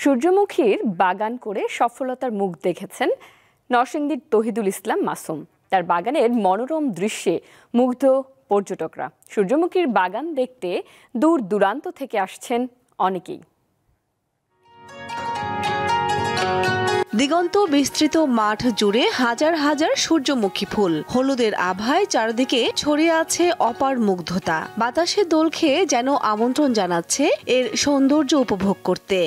সূর্যমুখীর বাগান করে সফলতার মুখ দেখেছেন নরসিংদীর তৌহিদুল ইসলাম মাসুম। তার বাগানের মনোরম দৃশ্যে মুগ্ধ পর্যটকরা। সূর্যমুখীর বাগান দেখতে দূর দূরান্ত থেকে আসছেন অনেকেই। দিগন্ত বিস্তৃত মাঠ জুড়ে হাজার হাজার সূর্যমুখী ফুল, হলুদের আভায় চারদিকে ছড়িয়ে আছে অপার মুগ্ধতা। বাতাসে দোল খেয়ে যেন আমন্ত্রণ জানাচ্ছে এর সৌন্দর্য উপভোগ করতে।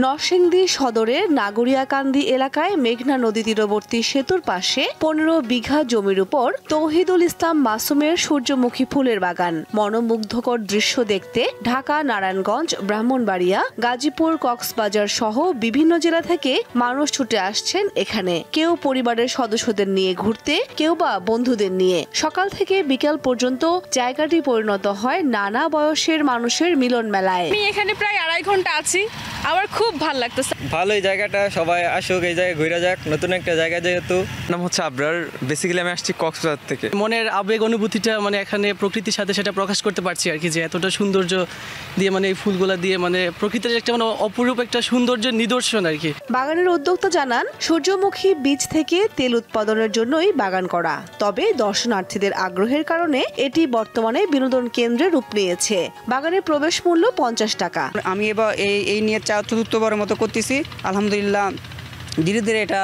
নরসিংদী সদরের নাগরিয়াকান্দি এলাকায় মেঘনা নদী তীরবর্তী সেতুর পাশে 15 বিঘা জমির উপর তৌহিদুল ইসলাম মাসুমের সূর্যমুখী ফুলের বাগান। মনোমুগ্ধকর দৃশ্য দেখতে ঢাকা, নারায়ণগঞ্জ, ব্রাহ্মণবাড়িয়া, গাজীপুর, কক্সবাজার সহ বিভিন্ন জেলা থেকে মানুষ ছুটে আসছেন এখানে। কেউ পরিবারের সদস্যদের নিয়ে ঘুরতে, কেউ বা বন্ধুদের নিয়ে। সকাল থেকে বিকেল পর্যন্ত জায়গাটি পরিণত হয় নানা বয়সের মানুষের মিলন মেলায়। আমি এখানে প্রায় 2.5 ঘন্টা আছি। আমার খুব ভালো লাগতেছে। ভালো এই জায়গাটা, সবাই আসুক, এই জায়গায় ঘুরে যাক, নতুন একটা জায়গা যেহেতু। নাম হচ্ছে আবরার। বেসিক্যালি আমি আসছি কক্সবাজার থেকে। মনের আবেগ অনুভূতিটা এখানে প্রকৃতির সাথে সেটা প্রকাশ করতে পারছি আর কি, যে এতটা সৌন্দর্য দিয়ে এই ফুলগুলা দিয়ে প্রকৃতির একটা অপরূপ একটা সৌন্দর্যের নিদর্শন আর কি। বাগানের উদ্যোক্তা জানান, সূর্যমুখী বীজ থেকে তেল উৎপাদনের জন্যই বাগান করা। তবে দর্শনার্থীদের আগ্রহের কারণে এটি বর্তমানে বিনোদন কেন্দ্রে রূপ নিয়েছে। বাগানের প্রবেশ মূল্য 50 টাকা। আমি এবার এই নিয়ে চতুর্থবারের মতো করতেছি। আলহামদুলিল্লাহ ধীরে ধীরে এটা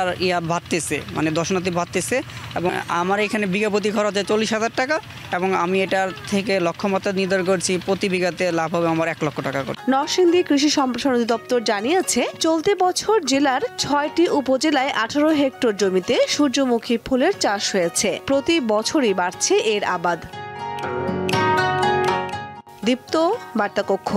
বাড়তেছে, দর্শনার্থী বাড়তেছে। এবং আমার এখানে বিঘা প্রতি খরচ হয় 40,000 টাকা, এবং আমি এটার থেকে লক্ষ্যমাত্রা নির্ধারণ করছি প্রতি বিঘাতে লাভ হবে আমার 1 লক্ষ টাকা করে। নরসিংদী কৃষি সম্প্রসারণ অধিদপ্তর জানিয়েছে, চলতি বছর জেলার 6টি উপজেলায় 18 হেক্টর জমিতে সূর্যমুখী ফুলের চাষ হয়েছে। প্রতি বছরই বাড়ছে এর আবাদ। দীপ্ত বার্তা কক্ষ।